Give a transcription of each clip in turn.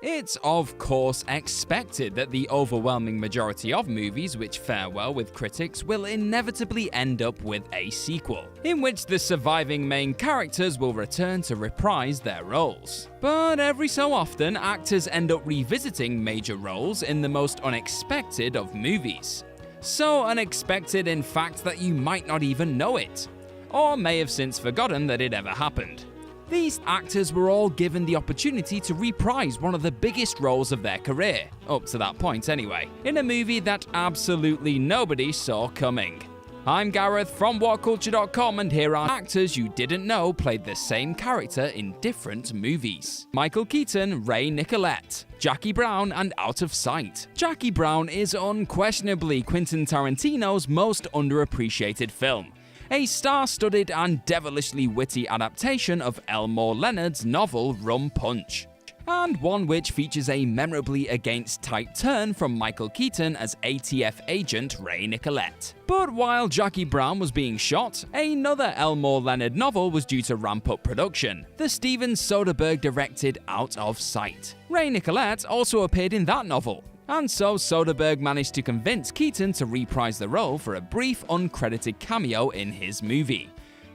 It's of course expected that the overwhelming majority of movies which fare well with critics will inevitably end up with a sequel, in which the surviving main characters will return to reprise their roles. But every so often, actors end up revisiting major roles in the most unexpected of movies. So unexpected in fact that you might not even know it, or may have since forgotten that it ever happened. These actors were all given the opportunity to reprise one of the biggest roles of their career, up to that point anyway, in a movie that absolutely nobody saw coming. I'm Gareth from Whatculture.com, and here are actors you didn't know played the same character in different movies. Michael Keaton, Ray Nicolette. Jackie Brown, and Out of Sight. Jackie Brown is unquestionably Quentin Tarantino's most underappreciated film. A star-studded and devilishly witty adaptation of Elmore Leonard's novel Rum Punch, and one which features a memorably against-type turn from Michael Keaton as ATF agent Ray Nicolette. But while Jackie Brown was being shot, another Elmore Leonard novel was due to ramp up production, the Steven Soderbergh-directed Out of Sight. Ray Nicolette also appeared in that novel, and so Soderbergh managed to convince Keaton to reprise the role for a brief uncredited cameo in his movie.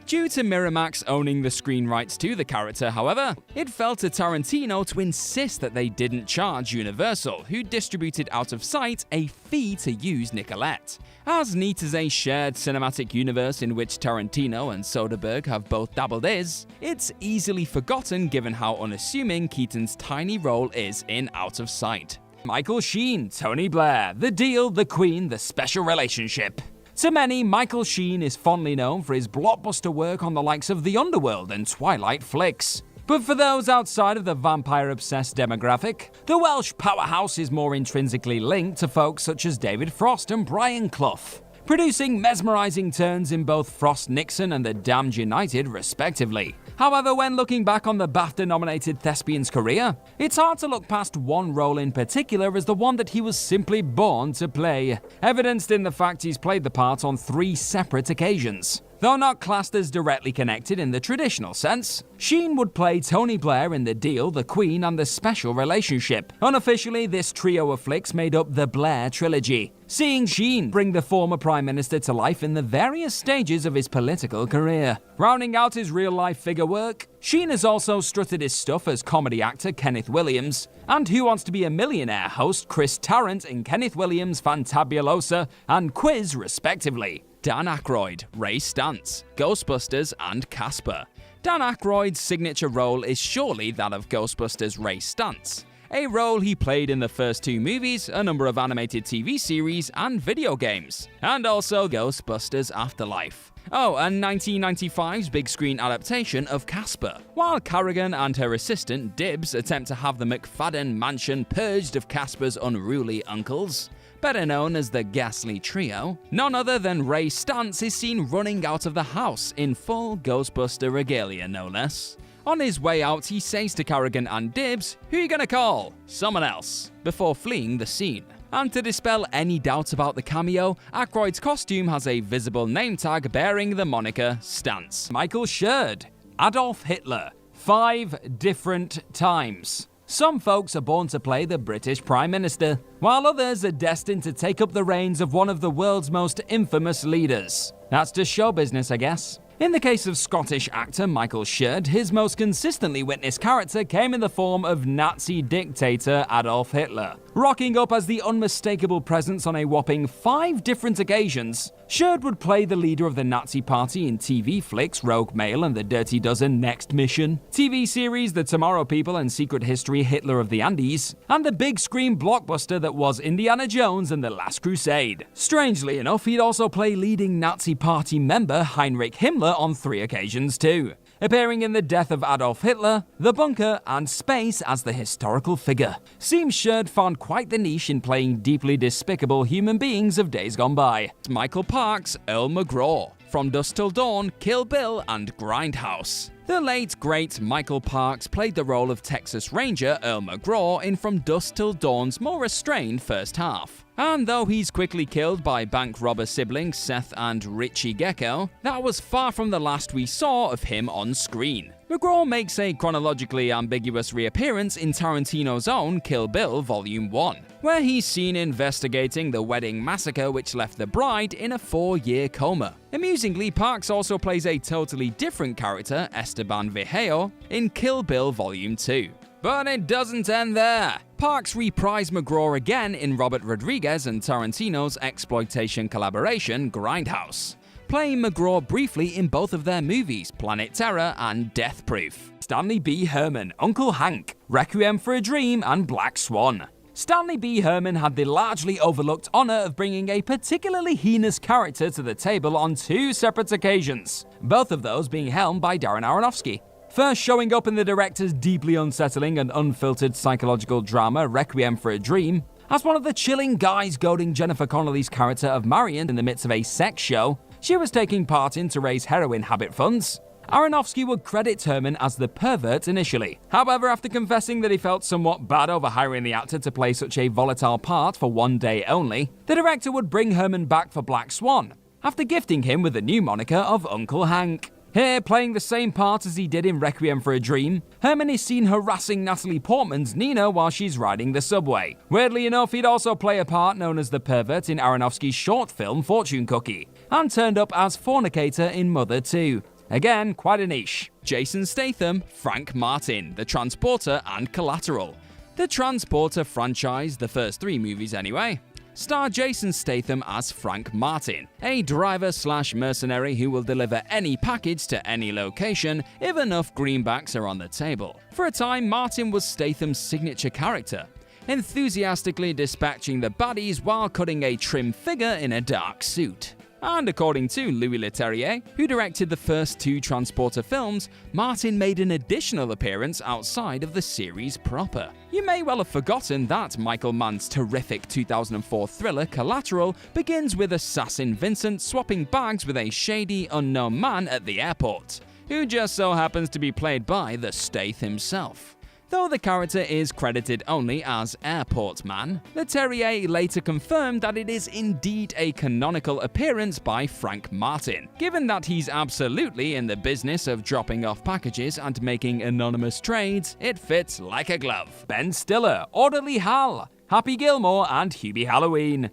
Due to Miramax owning the screen rights to the character, however, it fell to Tarantino to insist that they didn't charge Universal, who distributed Out of Sight, a fee to use Nicolette. As neat as a shared cinematic universe in which Tarantino and Soderbergh have both dabbled is, it's easily forgotten given how unassuming Keaton's tiny role is in Out of Sight. Michael Sheen, Tony Blair, The Deal, The Queen, The Special Relationship. To many, Michael Sheen is fondly known for his blockbuster work on the likes of The Underworld and Twilight flicks. But for those outside of the vampire-obsessed demographic, the Welsh powerhouse is more intrinsically linked to folks such as David Frost and Brian Clough, producing mesmerizing turns in both Frost Nixon and The Damned United, respectively. However, when looking back on the BAFTA-nominated thespian's career, it's hard to look past one role in particular as the one that he was simply born to play, evidenced in the fact he's played the part on 3 separate occasions. Though not classed as directly connected in the traditional sense, Sheen would play Tony Blair in The Deal, The Queen, and The Special Relationship. Unofficially, this trio of flicks made up the Blair Trilogy, seeing Sheen bring the former Prime Minister to life in the various stages of his political career. Rounding out his real-life figure work, Sheen has also strutted his stuff as comedy actor Kenneth Williams, and Who Wants to Be a Millionaire host Chris Tarrant in Kenneth Williams' Fantabulosa and Quiz, respectively. Dan Aykroyd, Ray Stantz, Ghostbusters, and Casper. Dan Aykroyd's signature role is surely that of Ghostbusters' Ray Stantz, a role he played in the first 2 movies, a number of animated TV series, and video games, and also Ghostbusters Afterlife. Oh, and 1995's big screen adaptation of Casper. While Carrigan and her assistant Dibs attempt to have the McFadden mansion purged of Casper's unruly uncles, better known as the Ghastly Trio, none other than Ray Stantz is seen running out of the house in full Ghostbuster regalia, no less. On his way out, he says to Carrigan and Dibs, "Who you gonna call? Someone else," before fleeing the scene. And to dispel any doubt about the cameo, Aykroyd's costume has a visible name tag bearing the moniker Stantz. Michael Sheard, Adolf Hitler, 5 different times. Some folks are born to play the British Prime Minister, while others are destined to take up the reins of one of the world's most infamous leaders. That's just show business, I guess. In the case of Scottish actor Michael Sheard, his most consistently witnessed character came in the form of Nazi dictator Adolf Hitler. Rocking up as the unmistakable presence on a whopping 5 different occasions, Sheard would play the leader of the Nazi party in TV flicks Rogue Mail and The Dirty Dozen Next Mission, TV series The Tomorrow People and Secret History Hitler of the Andes, and the big screen blockbuster that was Indiana Jones and the Last Crusade. Strangely enough, he'd also play leading Nazi party member Heinrich Himmler on 3 occasions too, appearing in The Death of Adolf Hitler, The Bunker, and Space as the historical figure. Seems Sheard found quite the niche in playing deeply despicable human beings of days gone by. Michael Parks, Earl McGraw, From Dusk Till Dawn, Kill Bill, and Grindhouse. The late great Michael Parks played the role of Texas Ranger Earl McGraw in From Dusk Till Dawn's more restrained first half. And though he's quickly killed by bank robber siblings Seth and Richie Gecko, that was far from the last we saw of him on screen. McGraw makes a chronologically ambiguous reappearance in Tarantino's own Kill Bill Volume 1, where he's seen investigating the wedding massacre which left the bride in a 4-year coma. Amusingly, Parks also plays a totally different character, Esteban Vigeo, in Kill Bill Volume 2. But it doesn't end there. Parks reprised McGraw again in Robert Rodriguez and Tarantino's exploitation collaboration Grindhouse, playing McGraw briefly in both of their movies, Planet Terror and Death Proof. Stanley B. Herman, Uncle Hank, Requiem for a Dream, and Black Swan. Stanley B. Herman had the largely overlooked honor of bringing a particularly heinous character to the table on 2 separate occasions, both of those being helmed by Darren Aronofsky. First showing up in the director's deeply unsettling and unfiltered psychological drama Requiem for a Dream, as one of the chilling guys goading Jennifer Connelly's character of Marion in the midst of a sex show she was taking part in to raise heroin habit funds. Aronofsky would credit Herman as the pervert initially. However, after confessing that he felt somewhat bad over hiring the actor to play such a volatile part for one day only, the director would bring Herman back for Black Swan, after gifting him with the new moniker of Uncle Hank. Here, playing the same part as he did in Requiem for a Dream, Herman is seen harassing Natalie Portman's Nina while she's riding the subway. Weirdly enough, he'd also play a part known as the pervert in Aronofsky's short film Fortune Cookie, and turned up as fornicator in Mother 2. Again, quite a niche. Jason Statham, Frank Martin, The Transporter, and Collateral. The Transporter franchise, the first 3 movies anyway, star Jason Statham as Frank Martin, a driver/mercenary who will deliver any package to any location if enough greenbacks are on the table. For a time, Martin was Statham's signature character, enthusiastically dispatching the baddies while cutting a trim figure in a dark suit. And according to Louis Leterrier, who directed the first 2 Transporter films, Martin made an additional appearance outside of the series proper. You may well have forgotten that Michael Mann's terrific 2004 thriller Collateral begins with assassin Vincent swapping bags with a shady, unknown man at the airport, who just so happens to be played by the Stath himself. Though the character is credited only as Airport Man, Leterrier later confirmed that it is indeed a canonical appearance by Frank Martin, given that he's absolutely in the business of dropping off packages and making anonymous trades. It fits like a glove. Ben Stiller, Orderly Hal, Happy Gilmore, and Hubie Halloween.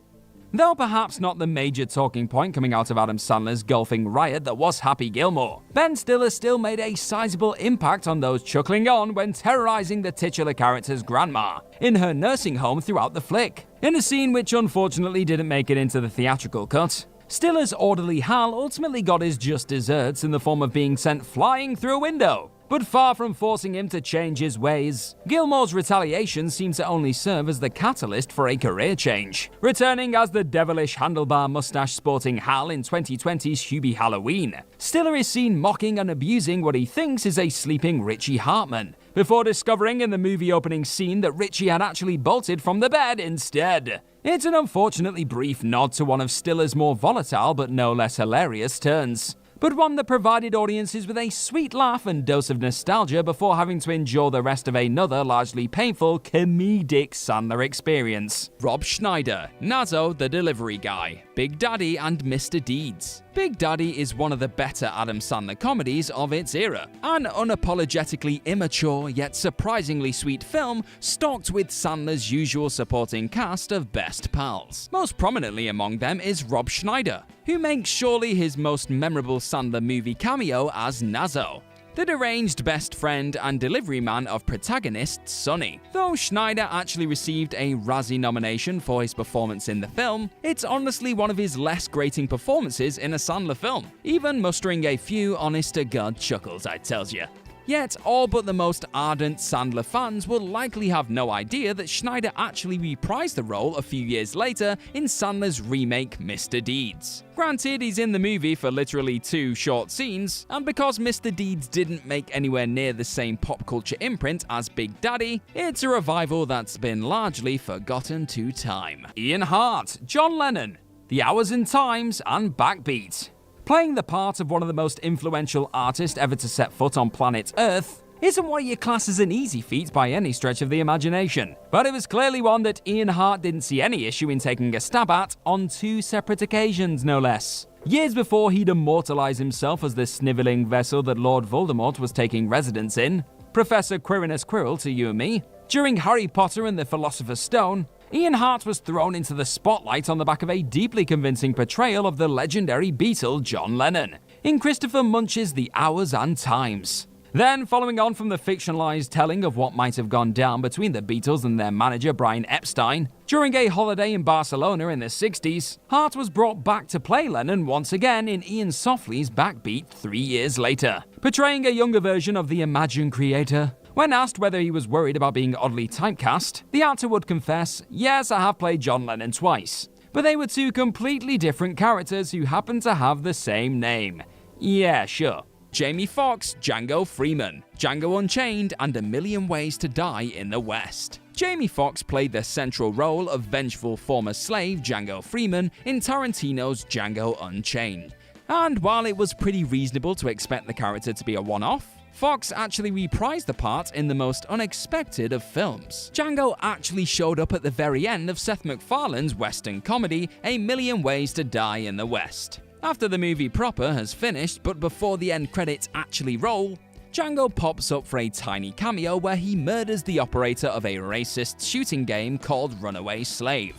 Though perhaps not the major talking point coming out of Adam Sandler's golfing riot that was Happy Gilmore, Ben Stiller still made a sizable impact on those chuckling on when terrorizing the titular character's grandma in her nursing home throughout the flick, in a scene which unfortunately didn't make it into the theatrical cut. Stiller's Orderly Hal ultimately got his just desserts in the form of being sent flying through a window. But far from forcing him to change his ways, Gilmore's retaliation seems to only serve as the catalyst for a career change, returning as the devilish handlebar mustache-sporting Hal in 2020's Hubie Halloween. Stiller is seen mocking and abusing what he thinks is a sleeping Richie Hartman, before discovering in the movie opening scene that Richie had actually bolted from the bed instead. It's an unfortunately brief nod to one of Stiller's more volatile but no less hilarious turns, but one that provided audiences with a sweet laugh and dose of nostalgia before having to endure the rest of another largely painful comedic Sandler experience. Rob Schneider, Nazzle the Delivery Guy, Big Daddy, and Mr. Deeds. Big Daddy is one of the better Adam Sandler comedies of its era, an unapologetically immature yet surprisingly sweet film stocked with Sandler's usual supporting cast of best pals. Most prominently among them is Rob Schneider, who makes surely his most memorable Sandler movie cameo as Nazzle, the deranged best friend and delivery man of protagonist Sonny. Though Schneider actually received a Razzie nomination for his performance in the film, it's honestly one of his less grating performances in a Sandler film, even mustering a few honest-to-God chuckles, I tells ya. Yet, all but the most ardent Sandler fans will likely have no idea that Schneider actually reprised the role a few years later in Sandler's remake Mr. Deeds. Granted, he's in the movie for literally 2 short scenes, and because Mr. Deeds didn't make anywhere near the same pop culture imprint as Big Daddy, it's a revival that's been largely forgotten to time. Ian Hart, John Lennon, The Hours and Times, and Backbeat. Playing the part of one of the most influential artists ever to set foot on planet Earth isn't what you class as an easy feat by any stretch of the imagination, but it was clearly one that Ian Hart didn't see any issue in taking a stab at on 2 separate occasions, no less. Years before he'd immortalize himself as the snivelling vessel that Lord Voldemort was taking residence in, Professor Quirinus Quirrell to you and me, during Harry Potter and the Philosopher's Stone, Ian Hart was thrown into the spotlight on the back of a deeply convincing portrayal of the legendary Beatle John Lennon in Christopher Munch's The Hours and Times. Then, following on from the fictionalized telling of what might have gone down between the Beatles and their manager Brian Epstein during a holiday in Barcelona in the 60s, Hart was brought back to play Lennon once again in Ian Softly's Backbeat 3 years later, portraying a younger version of the imagined creator. When asked whether he was worried about being oddly typecast, the actor would confess, "Yes, I have played John Lennon twice, but they were 2 completely different characters who happened to have the same name. Yeah, sure." Jamie Foxx, Django Freeman, Django Unchained, and A Million Ways to Die in the West. Jamie Foxx played the central role of vengeful former slave Django Freeman in Tarantino's Django Unchained. And while it was pretty reasonable to expect the character to be a one-off, Foxx actually reprised the part in the most unexpected of films. Django actually showed up at the very end of Seth MacFarlane's western comedy A Million Ways to Die in the West. After the movie proper has finished, but before the end credits actually roll, Django pops up for a tiny cameo where he murders the operator of a racist shooting game called Runaway Slave,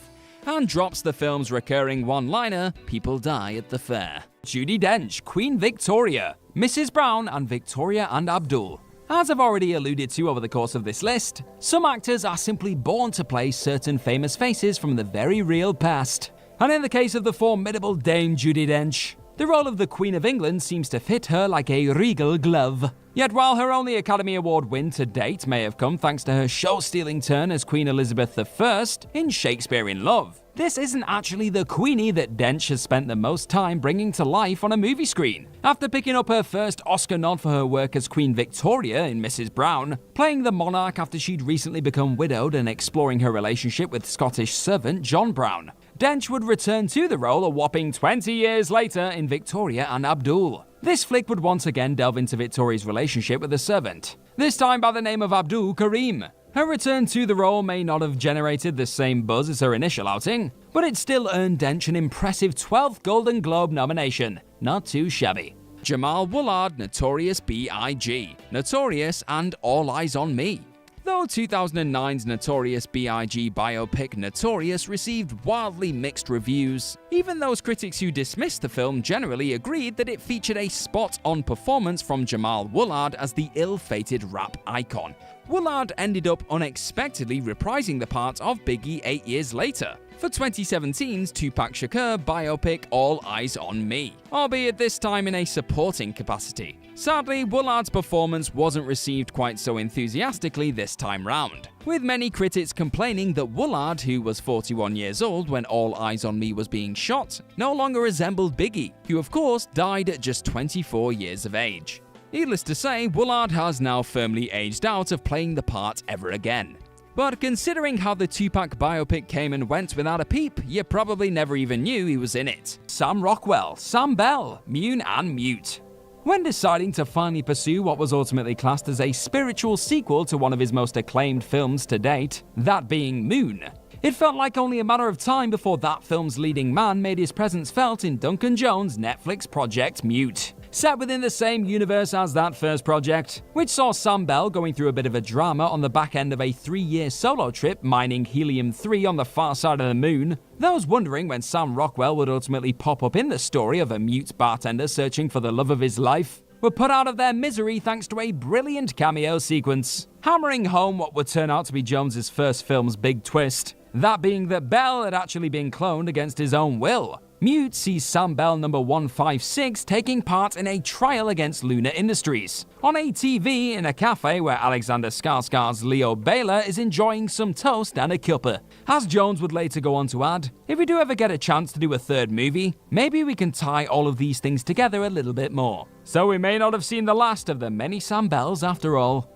and drops the film's recurring one-liner, "People die at the fair." Judi Dench, Queen Victoria, Mrs. Brown, and Victoria and Abdul. As I've already alluded to over the course of this list, some actors are simply born to play certain famous faces from the very real past. And in the case of the formidable Dame Judi Dench, the role of the Queen of England seems to fit her like a regal glove. Yet while her only Academy Award win to date may have come thanks to her show-stealing turn as Queen Elizabeth I in Shakespeare in Love, this isn't actually the Queenie that Dench has spent the most time bringing to life on a movie screen. After picking up her first Oscar nod for her work as Queen Victoria in Mrs. Brown, playing the monarch after she'd recently become widowed and exploring her relationship with Scottish servant John Brown, Dench would return to the role a whopping 20 years later in Victoria and Abdul. This flick would once again delve into Victoria's relationship with the servant, this time by the name of Abdul Karim. Her return to the role may not have generated the same buzz as her initial outing, but it still earned Dench an impressive 12th Golden Globe nomination. Not too shabby. Jamal Woolard, Notorious B.I.G., Notorious, and All Eyes on Me. Though 2009's Notorious B.I.G. biopic Notorious received wildly mixed reviews, even those critics who dismissed the film generally agreed that it featured a spot-on performance from Jamal Woolard as the ill-fated rap icon. Woolard ended up unexpectedly reprising the part of Biggie 8 years later for 2017's Tupac Shakur biopic All Eyes on Me, albeit this time in a supporting capacity. Sadly, Woolard's performance wasn't received quite so enthusiastically this time round, with many critics complaining that Woolard, who was 41 years old when All Eyes on Me was being shot, no longer resembled Biggie, who of course died at just 24 years of age. Needless to say, Woolard has now firmly aged out of playing the part ever again. But considering how the Tupac biopic came and went without a peep, you probably never even knew he was in it. Sam Rockwell, Sam Bell, Mune and Mute. When deciding to finally pursue what was ultimately classed as a spiritual sequel to one of his most acclaimed films to date, that being Moon, it felt like only a matter of time before that film's leading man made his presence felt in Duncan Jones' Netflix project Mute, set within the same universe as that first project, which saw Sam Bell going through a bit of a drama on the back end of a 3-year solo trip mining helium-3 on the far side of the moon. Those wondering when Sam Rockwell would ultimately pop up in the story of a mute bartender searching for the love of his life were put out of their misery thanks to a brilliant cameo sequence, hammering home what would turn out to be Jones's first film's big twist, that being that Bell had actually been cloned against his own will. Mute sees Sam Bell number 156 taking part in a trial against Luna Industries, on a TV in a cafe where Alexander Skarsgård's Leo Baylor is enjoying some toast and a cuppa. As Jones would later go on to add, if we do ever get a chance to do a third movie, maybe we can tie all of these things together a little bit more. So we may not have seen the last of the many Sam Bells after all.